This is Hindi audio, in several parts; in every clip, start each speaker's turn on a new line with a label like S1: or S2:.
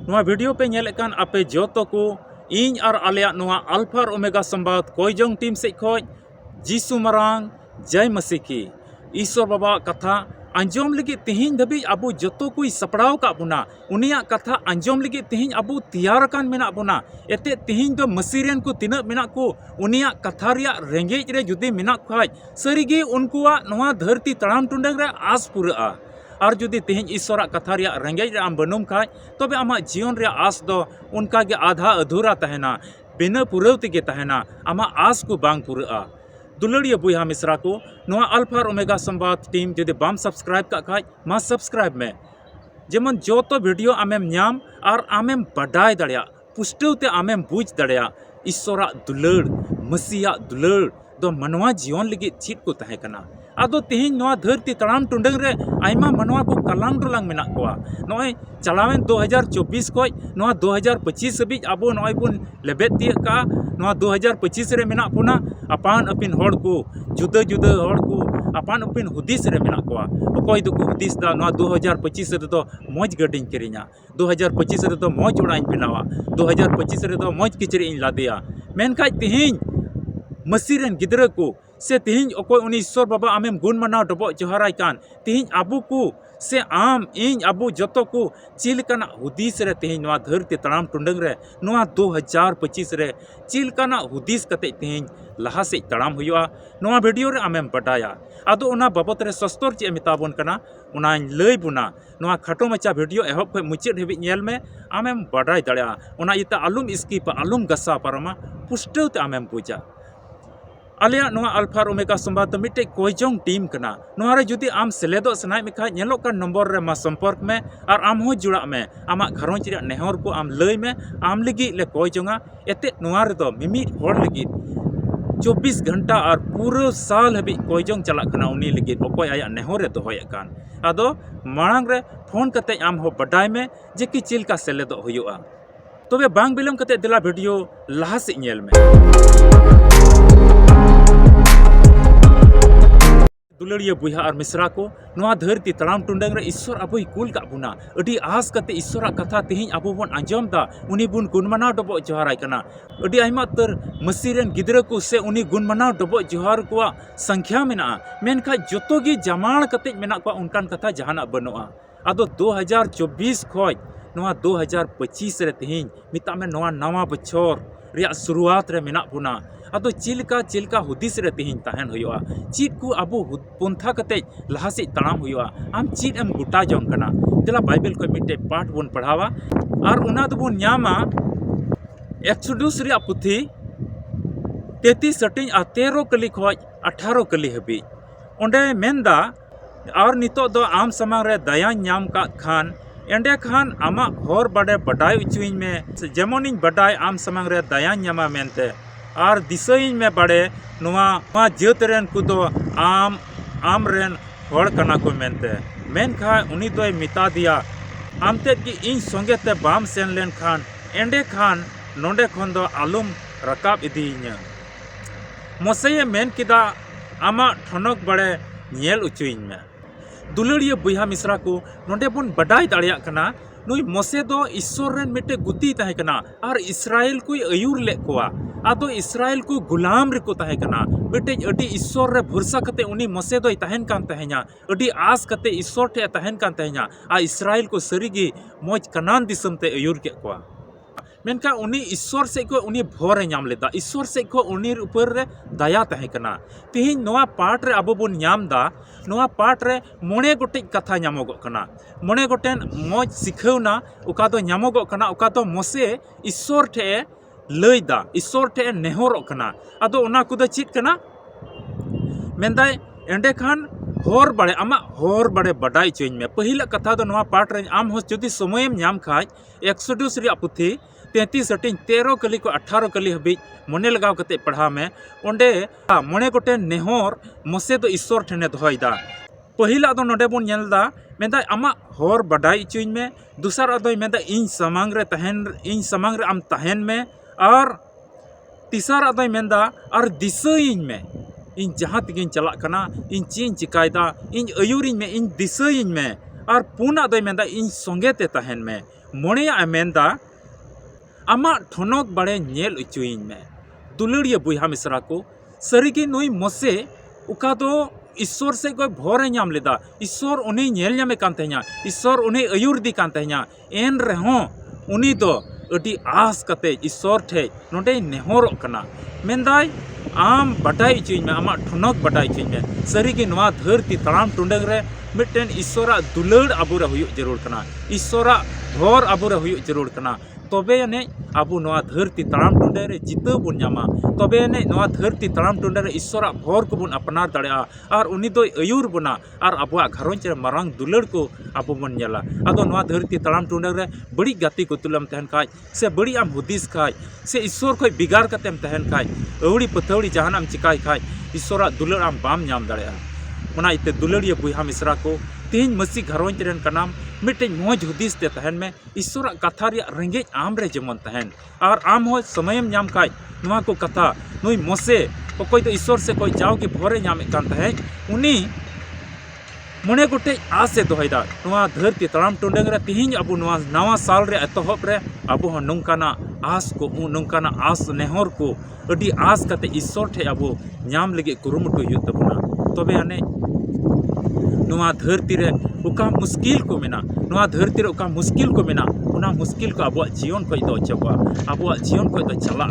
S1: नोआ वीडियो पे नेलेकान आपे जोतो को इन और आलिया नोआ अल्फा और ओमेगा संवाद कोयजोंग टीम से खोज जीसु मरांग जय मसीह की ईश्वर बाबा कथा अंजोम लगी तिहिन धबी अबू जोतो कोई सपड़ाव का बुना उनिया कथा अंजोम लगी तिहिन अबू तैयार कान मेना बुना एते तिहिन दो मसीरेन को तिना मेना को उनिया कथा रिया रेंगेज रे जुदी मेना खाज सरीगे उनकुआ नोआ धरती तड़ाम टुंडंग रे आस पुरा और जुदी तिहिन ईश्वर कथा रिया रेंगेज रे आम बनुम खाज तबे आमा जीवन रे आस दो उनका गे आधा अधूरा तहना बिना पुरव तेगे तहना आमा आस को बांग पुरा दुलड़िया बुहा मिश्रा को नोआ अल्फा और ओमेगा संवाद टीम जुदी बाम सब्सक्राइब का खाज मा सब्सक्राइब में जेमन जो तो वीडियो आमेम न्याम और आमेम बडाय दड़िया पुष्टवते आमेम बुझ दड़िया ईश्वरा दुलड़ मसीहा दुलड़ दो मनवा जीवन लगी चीज को तहे कना आदो तिहिन नोआ धरती तड़ाम टुंडंग रे आयमा मनवा को कलांग डुलांग मेना कोआ नोय चलावेन 2024 को नोआ 2025 हबी आबो नोय बुन लेबेत तिय का नोआ 2025 रे मेना पुना अपान अपिन होड़ को जुदा जुदा होड़ को अपान अपिन हुदिस रे मेना कोआ अकोय दो को हुदिस दा नोआ 2025 रे तो मौज गडिन किरिना 2025 रे तो मौज उड़ाइन बनावा 2025 रे तो मौज किचरी इन लादेया मेनखाय तिहिन मसीरेन गिदरा को से तिहिन अकोय उनी ईश्वर बाबा आमेम गुण मनाव डबो जोहाराय कान तिहिन आबू को से आम इन आबू जतो को चिलकाना हुदिस रे तिहिन नोआ धरती तड़ाम टुंडंग रे नोआ 2025 रे चिलकाना हुदिस कते तिहिन लहा से तड़ाम हुआ नोआ वीडियो रे आमेम बडाया आदो उना बाबत रे सस्तर चे मिताबन कना उना लई बुना नोआ खटो मचा वीडियो एहब ख मुचाद हेबि नेल में आमेम बडाय दड़या उना इता आलुम स्किप आलुम गसा पारमा पुष्टवते आमेम पूजा आलिया नोआ अल्फा और ओमेगा संवाद तो मिट्टे कोयजोंग टीम कना नोआ रे जुदी आम सेलेदो सनाय मिखा नेलो का नंबर रे मा संपर्क में और आम हो जुड़ा में आमा घरोंज रे नेहर को आम लई में आम लगी ले कोयजोंगा एते नोआ रे दो मिमिट होड़ लगी 24 घंटा और पूरा साल हबी कोयजोंग चला कना उनी लगी अकोय आया नेहर रे दोहोय कान आदो मांग रे फोन कते आम हो बडाय में जे कि चिल का सेलेदो हुयुआ तबे बांग बिलम कते दिला वीडियो लहा से नेल में दुलड़िया बुहा और मिश्रा को नोआ धरती तड़ाम टुंडंग रे ईश्वर अबो कुल का बुना अडी आस कते ईश्वर कथा तिहिन अबो बन आंजम दा उनी बुन गुण मनाव डबो जोहाराय कना अडी आइमा तर मसीरेन गिदरा को से उनी गुण मनाव डबो जोहार को संख्या मेना मेनखा जोतो गी जमाण कते मेना को उनकान कथा जहाना बनुआ आदो 2024 खोज नोआ 2025 रे तिहिन मिता में नोआ नवा बछर रिया शुरुआत रे मेना बुना आदो चिलका हुदिस रे तिहिन तहन हुआ चीज को अबो पंथा कते लहा से तड़ाम हुआ आम चीज एम गुटा जोंग कना दिला बाइबल को मिटे पाठ बन पढ़ावा और उना तो बन न्यामा एक्सोडस रे पुथी 33 सटिंग आ 13 कली खोज 18 कली हबी ओंडे मेंदा और नितो दो आम समांग रे दया न्याम का खान एंडे खान आमा होर बड़े बडाय उचुइन में जेमोन इन बडाय आम समांग रे दया न्यामा मेनते और दिसइन में बड़े नोआ जात रेन को दो आम रेन होड़ कना को मेनते मेनखा उनी दोय मिता दिया आमते कि इन संगे ते बाम सेन लेन खान एंडे खान नोंडे खन दो आलुम रकाब इदीइnya मोसे मेन किदा आमा ठनक बड़े नेल उचुइन में दुलड़िया बुहा मिश्रा को नोंडे बन बडाय दाड़िया कना नुई मोसे दो ईश्वर रेन मिटे गुती तहे कना और इस्राएल को अयूर ले कोआ आदो इस्राएल को गुलाम रे को तहे कना बेटे अडी ईश्वर रे भरोसा कते उनी मोसे दो तहन कान तहे냐 अडी आस कते ईश्वर ठे तहन कान तहे냐 आ इस्राएल को सरीगी मोज कनान दिसम ते अयूर के कोआ मेनका उनी ईश्वर से को उनी भोर नाम लेदा ईश्वर से को उनी ऊपर रे दया तहे कना तिहिन नोआ पाठ रे अबो बुन नाम दा नोआ पाठ रे मोणे गोटे कथा नामोगो कना मोणे गोटेन मोज सिखावना उका दो नामोगो कना उका दो मोसे ईश्वर ठे लैदा ईश्वर ठे नेहरो कना आदो उना कुदा चित कना मेंदाय एंडे खान होर बड़े आमा होर बड़े बडाई चोइन में पहिला कथा दो नोआ पाठ रे आम हो जदि समयम नाम खाज एक्सोडस रे पुथी 33 सटिंग 13 कली को 18 कली हबी मने लगाव कते पढ़ा में ओंडे मोणे गोटे नेहर मोसे दो ईश्वर ठेने दोहयदा पहिला दो नोडे बन नेलदा मेंदा आमा होर बडाई चुइन में दूसरा दो मेंदा इन समांग रे आम तहन में और तीसरा दो मेंदा और दिसइन में इन जहाँ तक चला कना इन चीन चिकायदा इन अयूरिन में इन दिसइन में और पुना दो मेंदा इन संगे ते तहन में मोड़े मेनदा आमा ठनक बाड़े नेल उचुइन में दुलड़िया बुहा मिसरा को सारिगे नुई मोसे उका दो ईश्वर से कोई भोरे नाम लेदा ईश्वर उन्हें नेल नामे कान तहेना ईश्वर उन्हें अयुरदी कान तहेना एन रहो उनी दो अडी आस कते ईश्वर ठे नोडे नेहरोग कना मेनदाय आम बटाई चुइन में आमा ठनक बटाई चुइन में सारिगे नवा धरती तड़ाम टुंडंग रे मिटन ईश्वरा दुलड़ आबुरा हुयुग जरूर कना ईश्वरा भोर आबुरा हुयुग जरूर कना तबे ने आबो नवा धरती तड़ाम टुंडे रे जितो बुन नामा तबे ने नवा धरती तड़ाम टुंडे रे ईश्वरा भोर को बुन अपनार दाड़ेआ और उनी दो अयुर बुना और आबुआ घरोंज रे मारांग दुलड़ को आबो बन नेला आदो नवा धरती तड़ाम टुंडे रे बड़ी गाती को तुलम तहन खाय से बड़ी आम हुदिस खाय से ईश्वर को बिगाड़ कतेम तहन खाय अवड़ी पथौड़ी जहानाम चिकाय खाय ईश्वरा दुलड़ आम बाम नाम दाड़ेआ उना इते दुलड़िया बुहा मिसरा को तीन मसी घरोंज रेन कनाम मिटे मौज हुदिस ते तहन में ईश्वर कथा रे रेंगेज आम रे जेमन तहन और आम हो समयम नाम खाय नवा को कथा नुई मोसे कोई तो ईश्वर से कोई जाओ के भोरे नाम कान तहन उनी मने गोटे आसे दोहैदा नवा धरती तड़ाम टुंडंग रे तिहिं अबो नवा नवा साल रे एतहब रे अबो हो नंकाना आस को नंकाना आस नेहर को अडी आस कते ईश्वर ठे अबो नाम लगे कुरुमुटु हुयु तबना तबे अने नवा धरती रे उका मुश्किल को मेना नवा धरती रे उका मुश्किल को मेना उना मुश्किल को अबो जीवन को दो चबा अबो जीवन को दो चला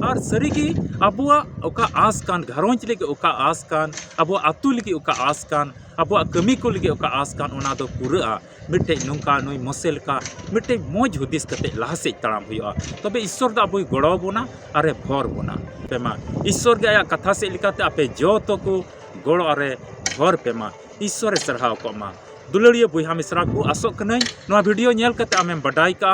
S1: और सरीगी अबो उका आस कान घरोंज लेके उका आस कान अबो आतु लेके उका आस कान अबो कमी को लेके उका आस कान उना दो पुरा मिटे नंका नुई मोसेल का मिटे मौज हुदिस कते लासे तड़ाम हुआ तबे ईश्वर दा अबो गड़ो बोना अरे भोर बोना पेमा ईश्वर के आया कथा से लिखाते आपे जो तो को गड़ो अरे भोर पेमा ईश्वर सरहाव को मा दुलड़िया बुहा मिसरा को आसोक कनई नवा वीडियो नेल कते आमें बडाई का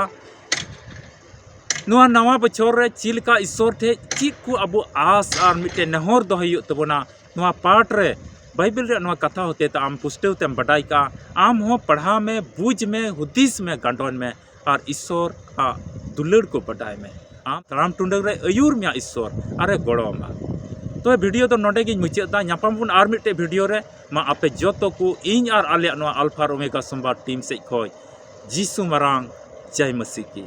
S1: नवा नवा बछर रे चिलका ईश्वर ठे चिक को अबो आस और मिटे नहर दो हुयु तबना नवा पाठ रे बाइबल रे नवा कथा होते त आम पुष्टव तेम बडाई का आम हो पढ़ा में बुझ में हुदिस में गांडोन में और ईश्वर आ दुलड़ को बडाई में आम तड़ाम टुंडंग रे अयुर में ईश्वर अरे गड़ो मा तो वीडियो तो नोडे गिन मुचादा नापाम बुन आर मिटे वीडियो रे मा आपे जोतो को इन और आले नवा अल्फा ओमेगा संबाद टीम से खोय जीसु मरांग जय मसीह की।